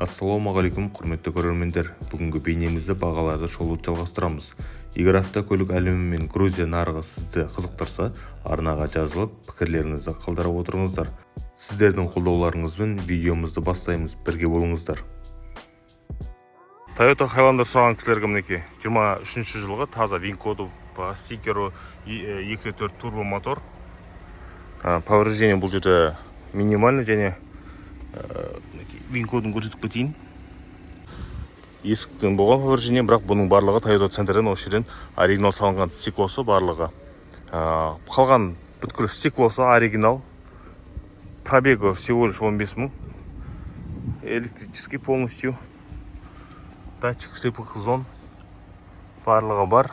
Ассалаумағалейкум, құрметті көрермендер. Бүгінгі бейнемізді бағаларды шолуды жалғастырамыз. Егер автокөлік әлемі мен Грузия нарығы сізді қызықтырса, арнаға жазылып, пікірлеріңізді қалдырып отырыңыздар. Сіздердің қолдауларыңызбен видеомызды бастаймыз, бірге болыңыздар. Toyota Highlander сұраған кісілерге мінекей 23 жылғы таза вин-коды по стикеру 2.4 турбо мотор. Повреждение бұл жерде минимальный және вин-кодын көрсетіп кетейін. Есіктен болған повреждение, бірақ бұның барлығы Toyota центрден осы жерден оригинал салынған стеклосы барлығы. Қалған бүткіл стеклосы оригинал. Пробегі всего лишь 15 000. Электрический полностью. Датчик слепых зон барлығы бар.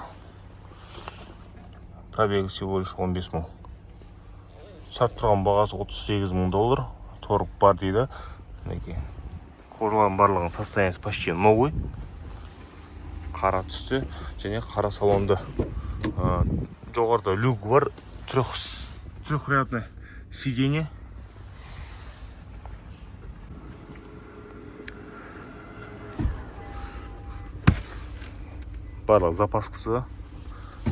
Пробегі всего лишь 15 000. Сатып тұрған бағасы $38 000. Торг бар дейді. Қожалардың барлығының состояниесі почти новый. Қара түсті және қара салонды. Жоғарыда люк бар. Трехрядное сиденье. Барлық запаскасы,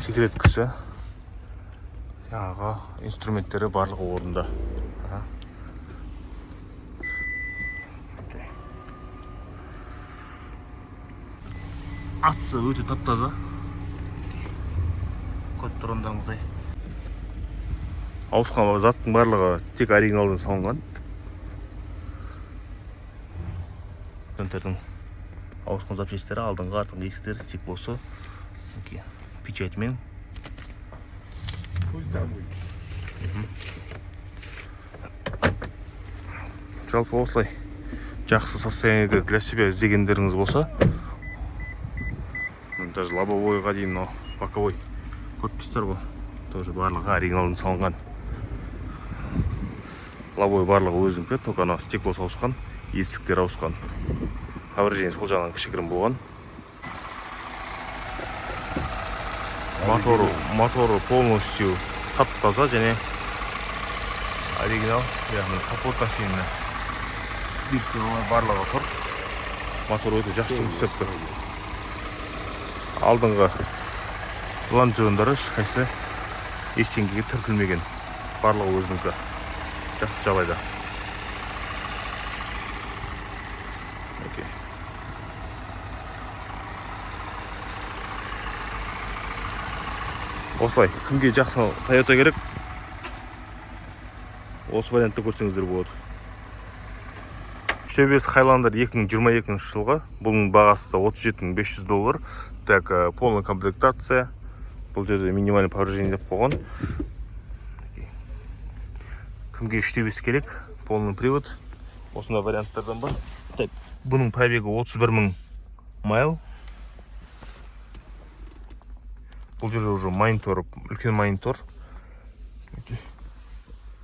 секреткасы, инструменттері барлығы орында. Асы өте тап-таза. Код тұрғандаңыздай. Ауысқан заттың барлығы тек оригиналдан салынған. Өнтердің ауысқан запчастері, алдыңғы артыңғы есіктері, стеклосы, печатьмен. Жалпы осылай жақсы состояниеде для себя іздегендеріңіз болса, даже лобовойға дейін, но боковой корпустар бұл. Тоже барлығы оригиналдан салынған. Лобовой барлығы өзіңкі, только ана стеклосы ауысқан, есіктер ауысқан. Повреждение сол жағынан кішігірім болған. Моторы полностью тап-таза және оригинал. Яғни капотқа шейін биркалар барлығы тұр. Мотор өте жақсы жұмыс істеп тұр. Алдыңғы лонжерондары ешқайсы ештеңеге түртілмеген. Барлығы өзінікі жақсы жағдайда. Осылай, кімге жақсы Toyota керек, осы вариантты көрсеңіздер болады. 3.5 Highlander 2022 жылғы, бұның бағасы $37 500. Так, полная комплектация. Бұл жерде минимальный повреждение деп қойған. Кімге 3.5 керек, полный привод. Осындай варианттардан бар. Так, бұның пробегі 31 000 майл. Бұл жерде уже монитор, үлкен монитор.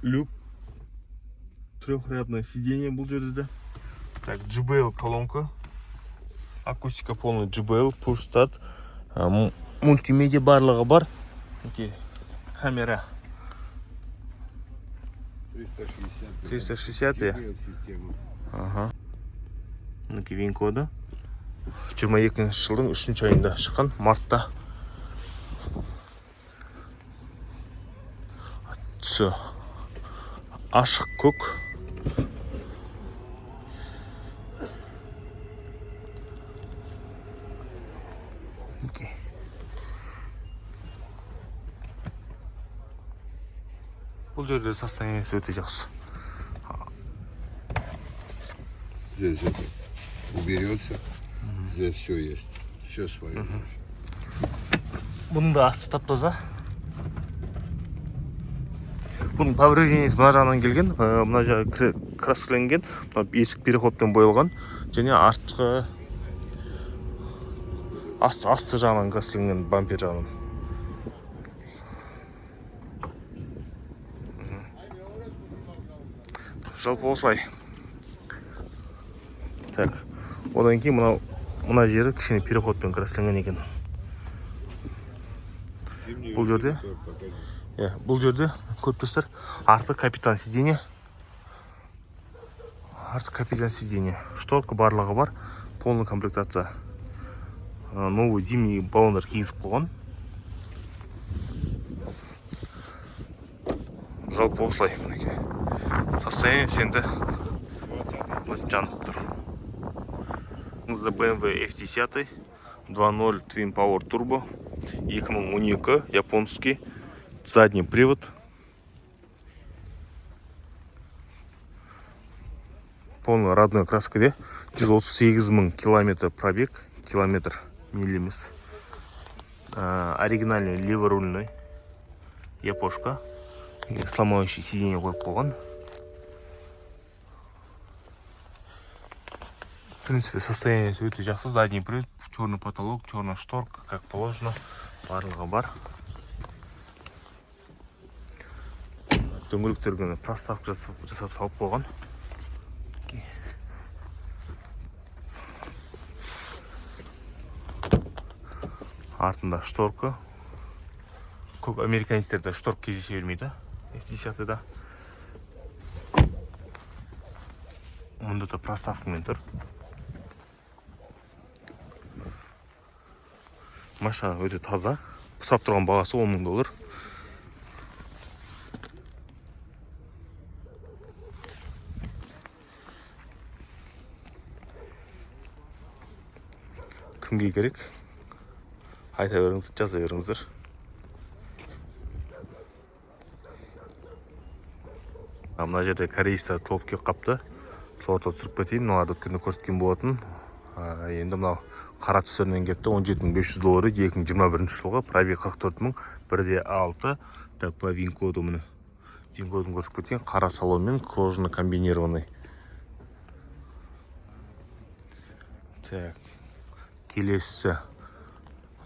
Люк. Трехрядное сиденье бұл жерде. Так, JBL колонка. Акустика полный JBL, push start. Мультимедиа барлығы бар. Камера. 360. Вин-коды. 22 жылдың 3 айында шыққан, мартта. Түсі ашық көк. Бұл жерде состояниесі өте жақсы. Здесь это уберется. Здесь все есть. Все свое. Бұның да асты тап-таза. Бұның повреждениесі мына жағынан келген, мына жағы краскіленген, есік переходпен боялған, және артқы асты жағынан краскіленген, бампер жағынан. Жалпы осылай. Так, одан кейін мына жері кішкене переходпен краскіленген екен. Бұл жерде көп достар, арты капитан сиденье, артқы капитан сиденье. Шторка барлығы бар. Полный комплектация. Новый зимний баллондар кигізіп қойған. Жалпы осылай. Состояние сенді жанып тұр. BMW F10 2.0 Twin Power Turbo 2012 японский задний привод. Полный родной краскада 138 000 километр пробег, километр миль емес. Оригинальный леворульный япошка. Сломающий сиденье қойып қойған. В принципе, состояние өте жақсы. Задний привод, черный потолок, черная шторка, как положено. Барлығы бар. Дөңгелектерге проставка жасап салып қойған. Артында шторка. Көп американецтерде шторка кездесе бермейді. F10-да. Мұнда да проставкамен тұр. Машина өте таза. Құсап тұрған бағасы 10 000 доллар. Кімге керек? Айта беріңіздер, жаза беріңіздер. Мына жерде корейстер толып келіп қапты. Соларды түсіріп кетейін. Мыналарды өткенде көрсеткен болатын. Енді мынау қара түстерінен кетті. 17 500 доллары 2021 жылғы. Пробег 44 000, 1.6. Так, по вин-коду мұны. Вин-кодын көрсетіп кетейін. Қара салонмен, кожаны комбинированный. Так, келесі.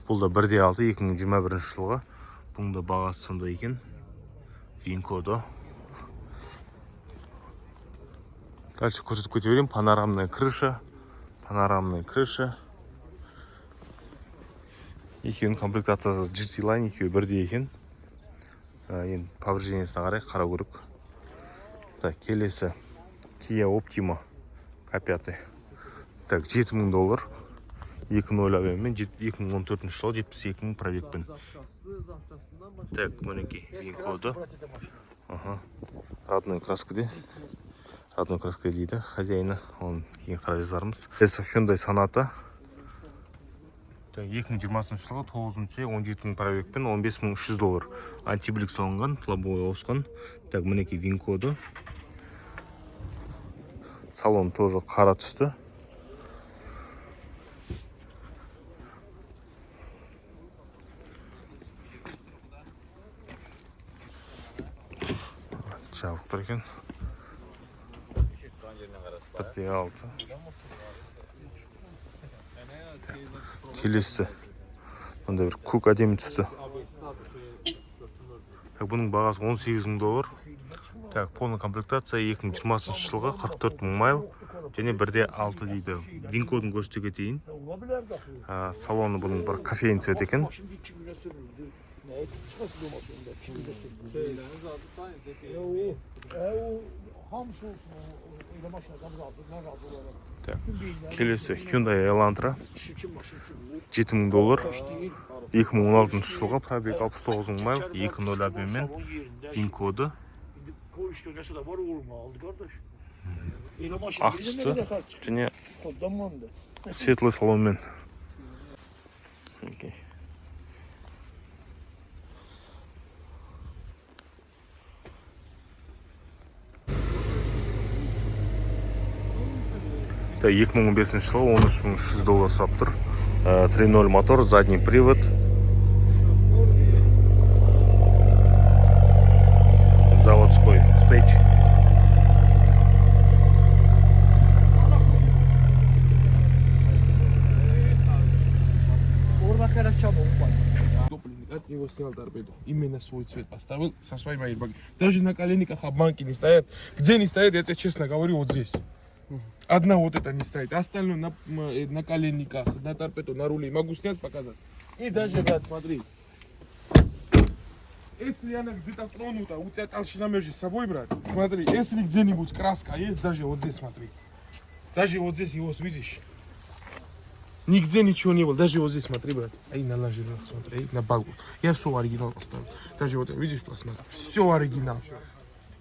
Бұл да 1.6 2021 жылғы. Бұның да бағасы сондай екен. Вин-коды. Дальше көрсетіп кете берейін. Панорамная крыша. Панорамная крыша. Екеуінің комплектациясы GT Line, екеуі бірдей екен. Енді повреждениесіне қарай қара көрік. Так, келесі Kia Optima K5. Так, 7 000 доллар. 2.0 объеммен 2014 жылы 72 000 пробегпен. Так, мінекей вин-коды. Родной краскада. Родной краска дейді хозяйны. Оны кейін қарай жазармыз. Келесі Hyundai Sonata. 2020 жылғы 9-шы 17 000 пробегпен 15 300 доллар. Антиблик салынған, лобовой ауысқан. Так, мінекей вин-коды. Салон тоже қара түсті. Жабық тұр екен. 1.6. Келесі. Мұнда бір көк әдемі түсті. Так, бұның бағасы 18 000 доллар. Так, полный комплектация 2020 жылғы 44 000 майл. Және 1.6 дейді. Вин-кодын көрсете кетейін. Салоны бұның бір кофейн цвет екен. Так, келесі Hyundai Elantra 7 000 доллар. 2016 жылғы пробег 69 000 майл. 2.0 объеммен. Вин-коды. Ақ түсті. Және светлый салонмен. Это 2015 жылы 13 300 доллар сап тұр. 3.0 мотор, задний привод. Заводской стейдж. От него снял торпеду. Именно свой цвет поставил со своей аэрбагом. Даже на коленниках обманки не стоят. Где они стоят, я тебе честно говорю, вот здесь. Одна вот это не стоит, остальное на коленниках, на торпеду, на руле. Могу снять, показать. И даже, брат, смотри. Если она где-то тронута, у тебя толщина между собой, брат, смотри, если где-нибудь краска есть, даже вот здесь, смотри. Даже вот здесь его видишь. Нигде ничего не было. Даже вот здесь, смотри, брат. Ай, на лонжеронах, смотри, ай, на балку. Я все оригинал поставил. Даже вот, видишь, пластмасса. Все оригинал.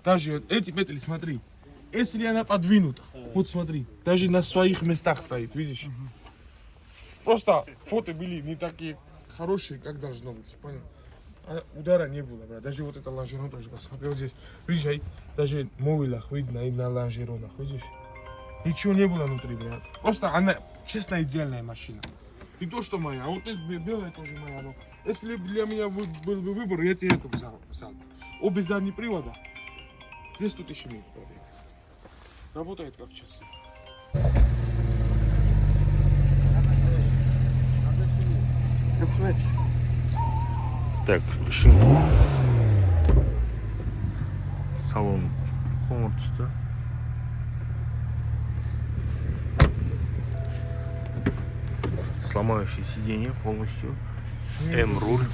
Даже вот эти петли, смотри. Если она подвинута, вот смотри, даже на своих местах стоит, видишь? Просто фото были не такие хорошие, как должно быть, понял? А удара не было, брат. Даже вот это лонжерон тоже, посмотри, вот здесь. Видишь, ай, даже мовилах видно, и на лонжеронах, видишь? Ничего не было внутри, брат. Просто она, честно, идеальная машина. И то, что моя, а вот эта белая тоже моя. Но если бы для меня был бы выбор, я тебе эту взял. Обе задние привода. Здесь тут еще нет пробега. Работает как часы. Так, үшін салон қоңыр түсті. Сломающее сиденье полностью. М-руль.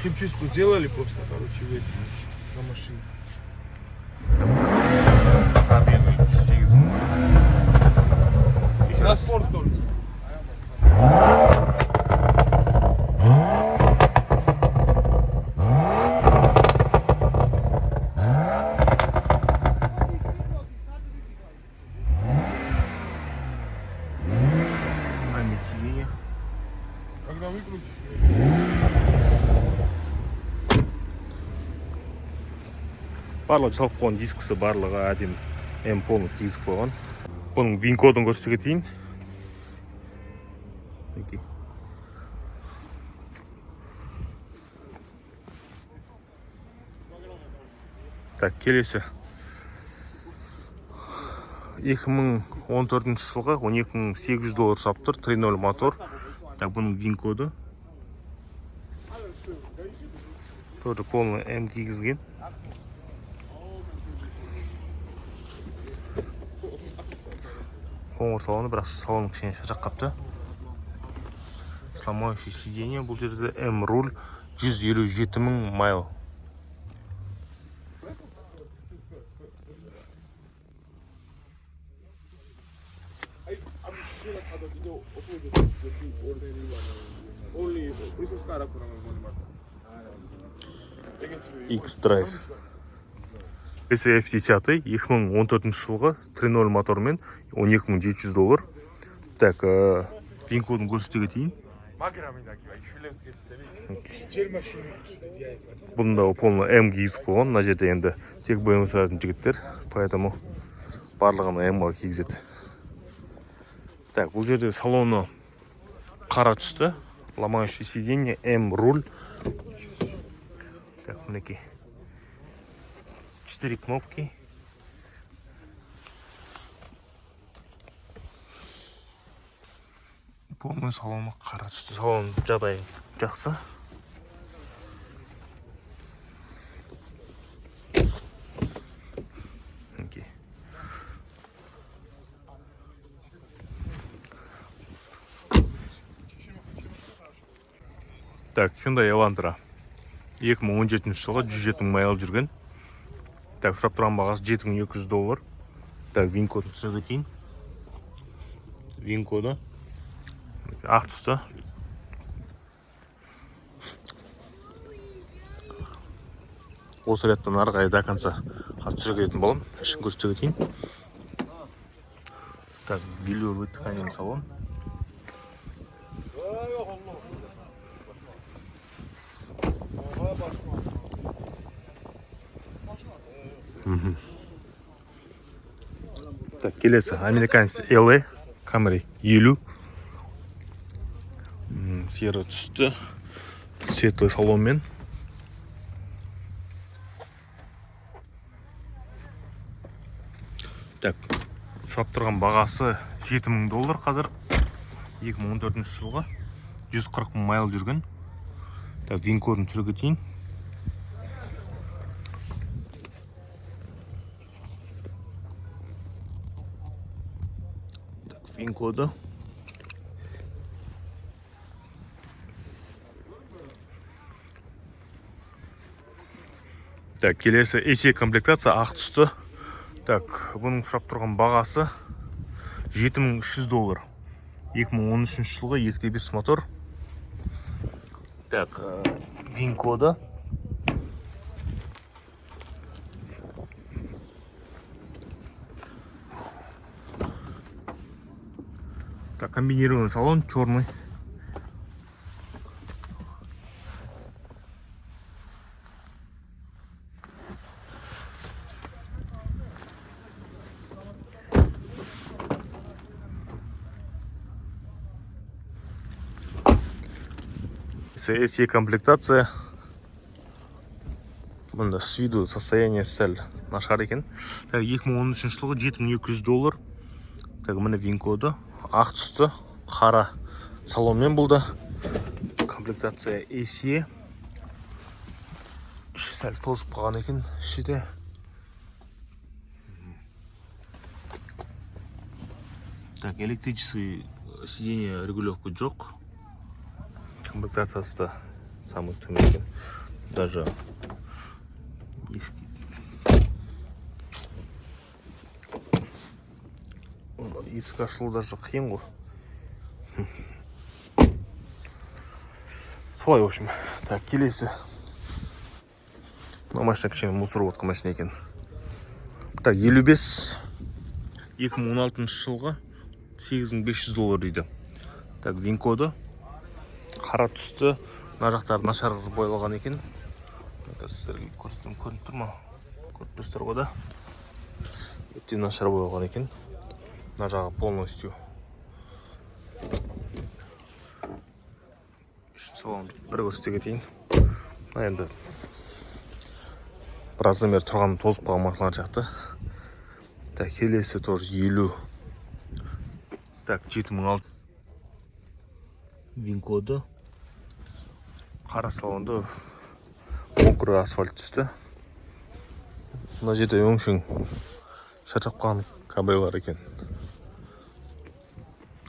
Химчистку сделали просто, короче, весь на машине. Пробег 8 мың. На спорт только. Память сиденья. Когда выключишь. Барлығы жалпы қойған дискісі барлығы әдем М-полный диск қойған. Бұның вин кодын көрсете кетейін. Так, келесі 2014 жылғы $12,800 сап тұр, 3.0 мотор. Так, бұның вин коды. Тоже полный М кигізген. Қоңыр салоны, бірақ салоны кішкене шаршап қапты. Сломающее сиденье. Бұл жерде М-руль 157 мың майл. X-Drive. SF10 2014 жылғы 3.0 мотормен $12,700. Так, вин кодын көрсете кетейін. Бұнда полный М кигізіп қойған. Мына жерде енді тек BMW сұратын жігіттер, поэтому барлығын М-ға кигізеді. Так, бұл жерде салоны қара түсті. Ломающее сиденье, М-руль. Так, мінекей. 4 кнопки. Полный салоны қара түсті. Салон жағдай жақсы. Мінекей. Так, Hyundai Elantra 2017 жылғы 107 мың майл жүрген. Так, сұрап тұрған бағасы $7,200. Так, вин кодын түсірді кейін. Вин коды ақ түсті. Осы реттен ары қарай до конца түсіре кететін боламын. Ішін көрсете кетейін. Так, велюровый тканин салон. Так, келесі американец LA Camry елу. Серый түсті. Светлый салонмен. Так, сұрап тұрған бағасы $7,000 қазір. 2014 жылғы 140 мың майл жүрген. Так, вин кодын түсіре кетейін. Так, вин коды. Так, келесі AC комплектация ақ түсті. Так, бұның сұрап тұрған бағасы $7300. 2013 жылғы 2.5 мотор. Так, ВИН-кода. Так, комбинированный салон, черный. SE комплектация. Бында с виду состояние сәл нашар екен. Так, 2013 жылғы $7200. Так, міне ВИН-коды. Ақ түсті, қара салонмен болды. Комплектация SE. Сәл тозып қалған екен ішінде. Так, электрический сиденье регулировка жоқ. Комплектациясы самый төмен. Даже есік ашылу даже қиын ғой. Солай, в общем. Так, келесі. Мына машина кішкене мусор отқан машина екен. Так, 55. 2016 жылғы $8500 дейді. Так, ВИН-коды. Қара түсті. Мына жақтары нашар боялған екен. Сіздерге көрсетем, көрініп тұр ма? Көріп тұрсыздар ғой да. Өте нашар боялған екен. Мына жағы полностью. Салон бір көрсете кетейін. Енді біраздан бері тұрған тозып қалған машиналар сияқты. Так, келесі тоже 50. Так, 7006. ВИН-коды. Қара салонды мокрый асфальт түсті. Мына жерде өңшең шаршап қалған кабриолар екен.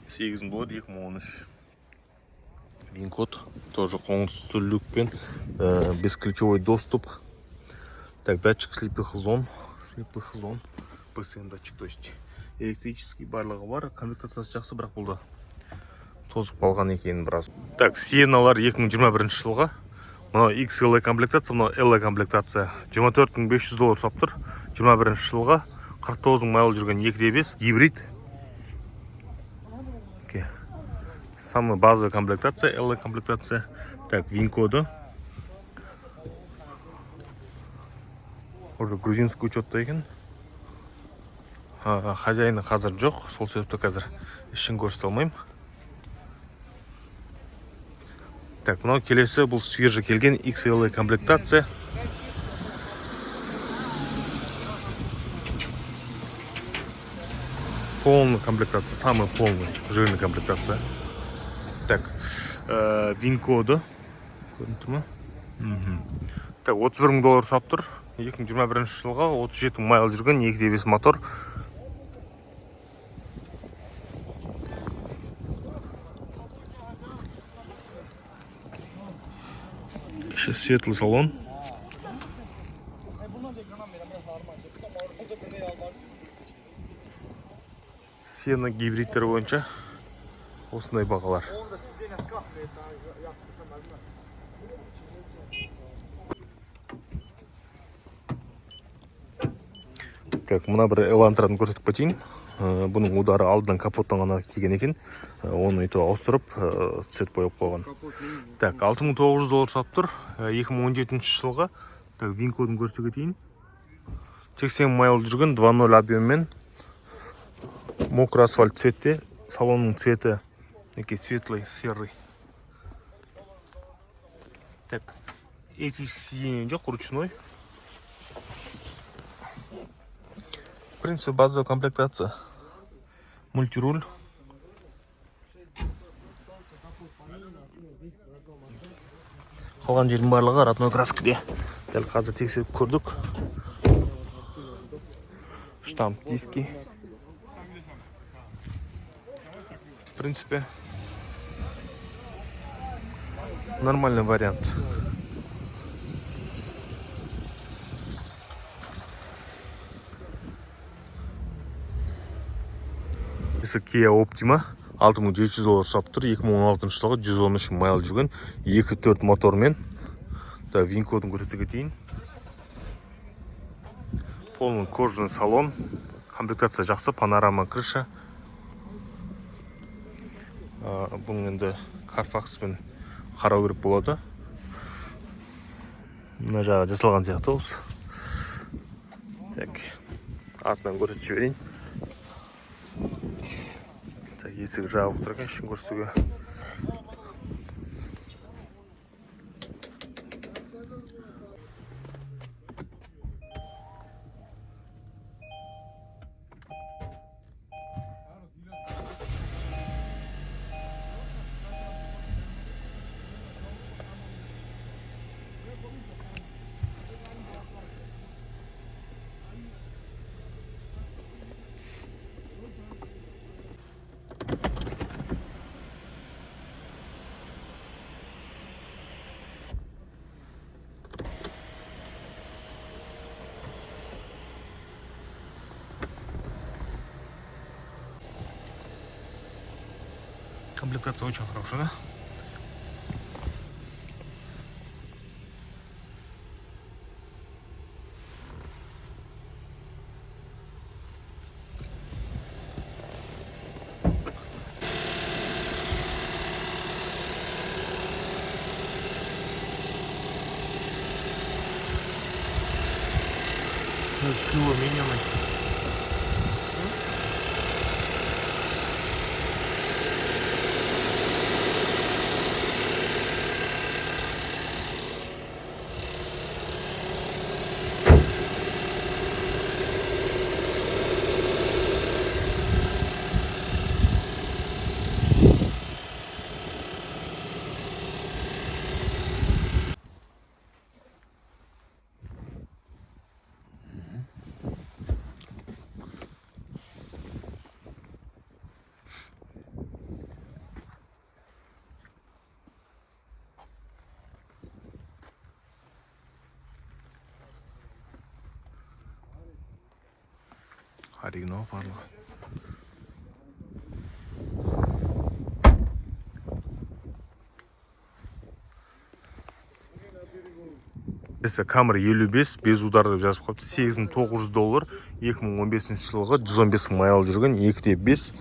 $8000 2013. ВИН-код. Тоже қоңыр түсті люкпен. Бесключевой доступ. Так, датчик слепых зон. ПСМ датчик, то есть электрический барлығы бар. Комплектациясы жақсы, бірақ болды тозып қалған екен біраз. Так, Сиеналар 2021 жылға. Мына XLE комплектация, мына LE комплектация. $24500 сап тұр. 21 жылға 49 майл жүрген 2.5 гибрид. Самая базовая комплектация, LE комплектация. Так, ВИН-коды. Уже грузинский учетта екен. Хозяйны қазір жоқ, сол себепті қазір ішін көрсете алмаймын. Так, мынау келесі, бұл свежий келген XLE комплектация. Полная комплектация, самая полная, жирная комплектация. Так, ВИН-коды. Көрінді ма? Так, $31000 сап тұр. 2021 жылға 37 майл жүрген 2.5 мотор. Светлый салон. Сена гибридтер бойынша осындай бағалар. Так, мына бір элантраны көрсетіп кетейін. Бұның удары алдынан капоттан ғана келген екен. Оны өйтіп ауыстырып, цвет бояп қойған. Так, $6900 сап тұр. 2017 жылға. Так, ВИН-кодын көрсете кетейін. 80 майл жүрген 2.0 объеммен. Мокрый асфальт цветте. Салонның цветі светлый, серый. Так, электрический сиденье жоқ, ручной. В принципе, базовая комплектация. Мультируль. Қалған жердің барлығы родной краскіде. Дәл қазір тексеріп көрдік. Штамп диски. В принципе, нормальный вариант. Kia Optima 6700 доллар сатып тұр. 2016 жылғы 113 майл жүрген 2.4 мотормен. Да, вин-кодын көрсете кетейін. Полный кожаный салон. Комплектация жақсы, панорама крыша. Бұның енді Carfaxпен қарау керек болады. Мына жағы жасалған сияқты осы. Так, артынан көрсетіп жіберейін. Так, есігі жабық тұр екен, ішін көрсетуге. Комплектация очень хорошая, да? Алюминиевый. Оригинал барлығы. Камера 55 без удар деп жазып қойыпты. 8900 доллар 2015 жылғы 115 майл жүрген 2.5.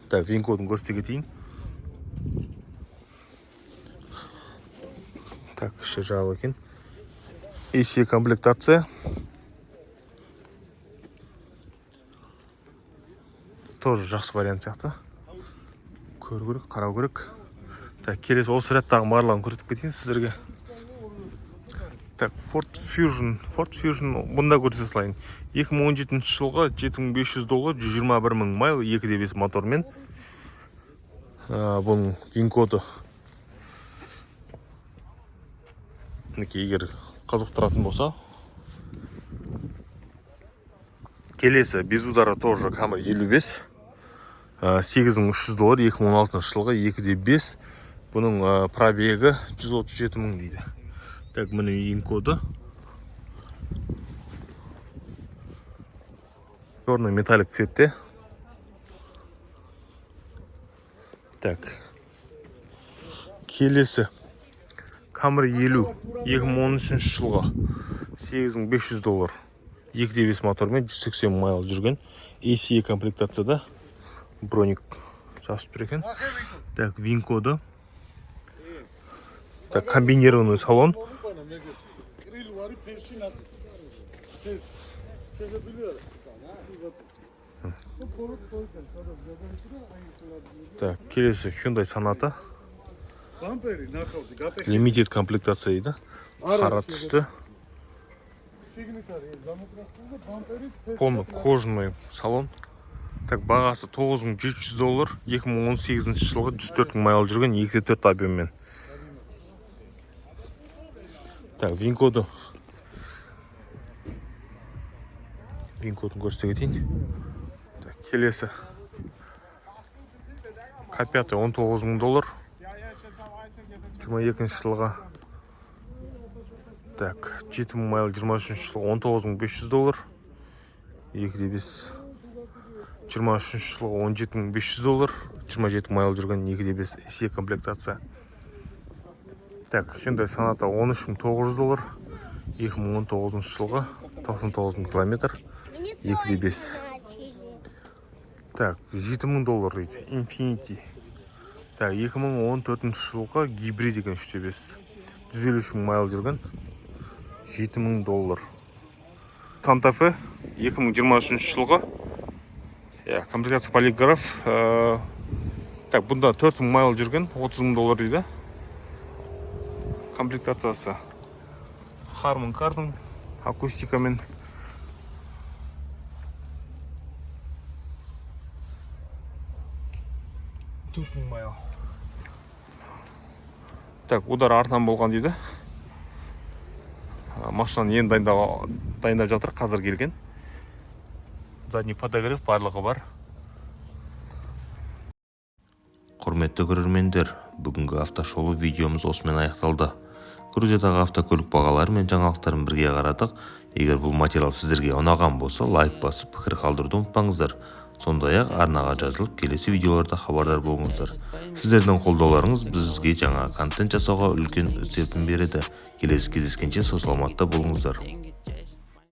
Так, вин-кодын көрсете кетейін. Так, іші жабық екен. AC комплектация. Тоже жақсы вариант сияқты. Көру керек, қарау керек. Так, келесі осы ряттағы барлығын көрсетіп кетейін сіздерге. Так, Ford Fusion бұнда көрсете салайын. 2017 жылғы 7500 доллар 121 мың майл 2.5 мотормен. Бұның вин-коды. Егер қызықтыратын болса. Келесі без удара тоже камера 55. 8300 доллар 2016 жылғы 2.5. Бұның пробегі 137 мың дейді. Так, міне вин-коды. Черный металлик цветте. Так. Келесі камера 50 2013 жылғы 8500 доллар 2.5 мотормен 180 майл жүрген. AC комплектацияда броник жазып тұр екен. Так, вин-коды. Так, комбинированный салон. Так, келесі Hyundai Sonata. Limited комплектация дейді. Қара түсті. Полный кожаный салон. Так, бағасы 9700 доллар 2018 жылғы 104 майл жүрген 2.4 объеммен. Так, вин-коды. Вин-кодын көрсете кетейін. Так, келесі K5 19 мың доллар 22 жылға. Так, 7 майл 23 жылғы 19 500 доллар 2.5 23 жылғы 17.500 доллар, 27 майл жүрген 2.5 SE комплектация. Так, Hyundai Sonata 13.900 доллар, 2019 жылғы 99.000 километр, 2.5. Так, 7.000 доллар дейді, Infiniti. Так, 2014 жылғы гибрид екен 3.5. 153.000 майл жүрген, 7.000 доллар. Santa Fe 2023 жылғы. Комплектация полиграф. Так, бұнда 4.000 майл жүрген, 30.000 доллар дейді. Комплектациясы Harman Kardon акустикамен. Майл. Так, удар артынан болған дейді. Машинаны енді дайындап жатыр, қазір келген. Задний подогрев барлығы бар. Құрметті көрермендер, бүгінгі автошоу видеомыз осымен аяқталды. Грузиядағы автокөлік бағалары мен жаңалықтарын бірге қарадық. Егер бұл материал сіздерге ұнаған болса, лайк басып, пікір қалдыруды ұмытпаңыздар. Сондай-ақ арнаға жазылып, келесі видеоларда хабардар болыңыздар. Сіздердің қолдауларыңыз бізге жаңа контент жасауға үлкен серпін береді. Келесі кездескенше сау саламатта болыңыздар.